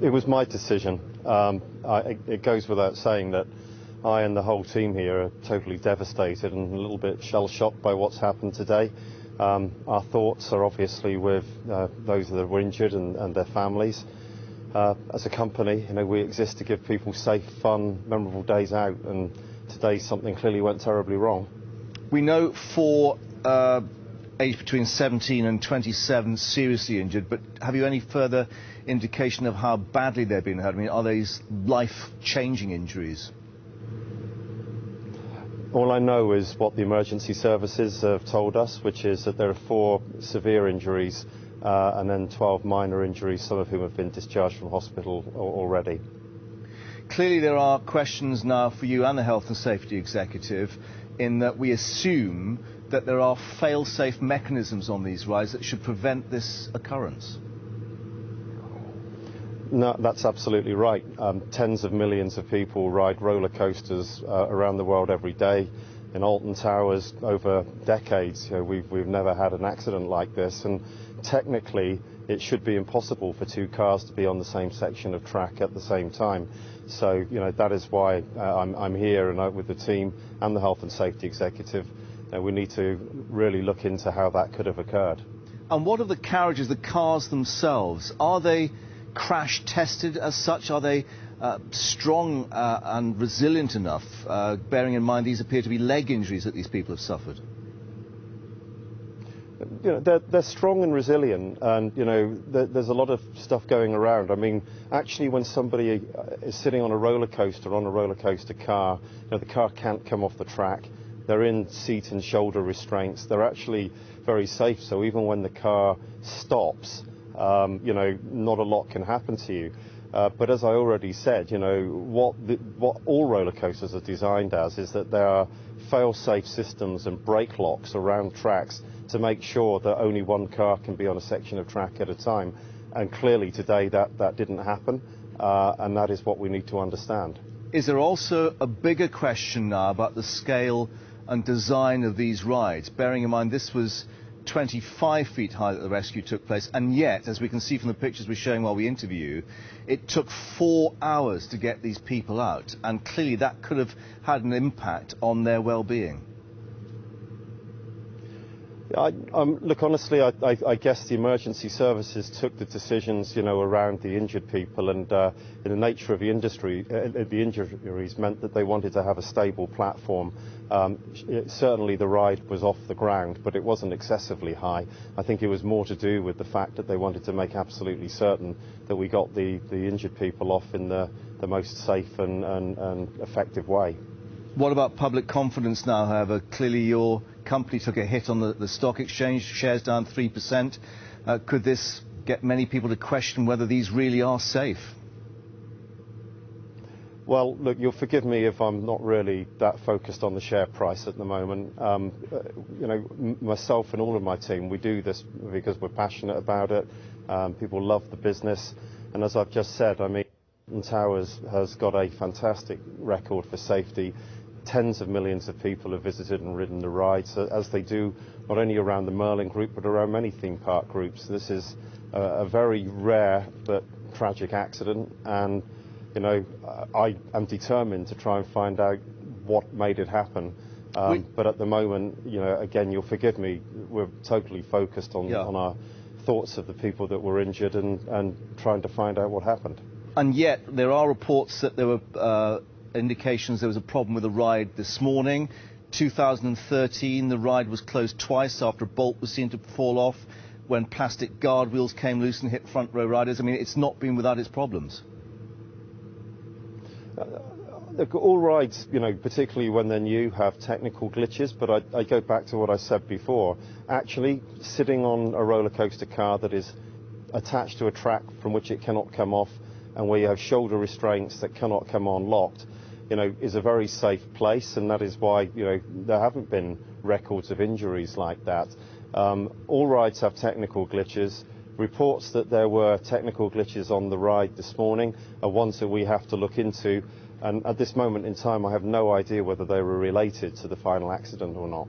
It was my decision. It goes without saying that I and the whole team here are totally devastated and a little bit shell-shocked by what's happened today. Our thoughts are obviously with those that were injured and their families. As a company, we exist to give people safe, fun, memorable days out, and today something clearly went terribly wrong. We know for aged between 17 and 27 seriously injured, but have you any further indication of how badly they've been hurt? I mean, are these life-changing injuries? All I know is what the emergency services have told us, which is that there are 4 severe injuries and then 12 minor injuries, some of whom have been discharged from hospital already. Clearly there are questions now for you and the Health and Safety Executive in that we assume that there are fail-safe mechanisms on these rides that should prevent this occurrence. No, that's absolutely right. Tens of millions of people ride roller coasters around the world every day. In Alton Towers, over decades, we've never had an accident like this, and technically it should be impossible for 2 cars to be on the same section of track at the same time. So, that is why I'm here and with the team and the Health and Safety Executive. We need to really look into how that could have occurred. And what are the carriages, the cars themselves? Are they crash tested as such? Are they strong and resilient enough, bearing in mind these appear to be leg injuries that these people have suffered? They're strong and resilient, and there's a lot of stuff going around. I mean, actually, when somebody is sitting on a roller coaster car, the car can't come off the track. They're in seat and shoulder restraints. They're actually very safe, so even when the car stops, not a lot can happen to you. But as I already said, what all roller coasters are designed as is that there are fail-safe systems and brake locks around tracks to make sure that only one car can be on a section of track at a time. And clearly today that didn't happen, and that is what we need to understand. Is there also a bigger question now about the scale and design of these rides, bearing in mind this was 25 feet high that the rescue took place, and yet, as we can see from the pictures we're showing while we interview you, it took 4 hours to get these people out, and clearly that could have had an impact on their well-being. Look, honestly, I guess the emergency services took the decisions, around the injured people, and the nature of the industry, the injuries meant that they wanted to have a stable platform. Certainly the ride was off the ground, but it wasn't excessively high. I think it was more to do with the fact that they wanted to make absolutely certain that we got the injured people off in the most safe and effective way. What about public confidence now, however? Clearly your company took a hit on the stock exchange, shares down 3%. Could this get many people to question whether these really are safe? Well, look, you'll forgive me if I'm not really that focused on the share price at the moment. Myself and all of my team, we do this because we're passionate about it. People love the business. And as I've just said, I mean, Alton Towers has got a fantastic record for safety. Tens of millions of people have visited and ridden the rides, as they do not only around the Merlin Group but around many theme park groups. This is a very rare but tragic accident, and I am determined to try and find out what made it happen. But at the moment, again, you'll forgive me, we're totally focused on our thoughts of the people that were injured and trying to find out what happened. And yet there are reports that there were indications there was a problem with the ride this morning. 2013, the ride was closed twice after a bolt was seen to fall off when plastic guard wheels came loose and hit front row riders. I mean, it's not been without its problems. Look, all rides, particularly when they're new, have technical glitches, but I go back to what I said before. Actually, sitting on a roller coaster car that is attached to a track from which it cannot come off, and where you have shoulder restraints that cannot come on locked, is a very safe place, and that is why, there haven't been records of injuries like that. All rides have technical glitches. Reports that there were technical glitches on the ride this morning are ones that we have to look into, and at this moment in time I have no idea whether they were related to the final accident or not.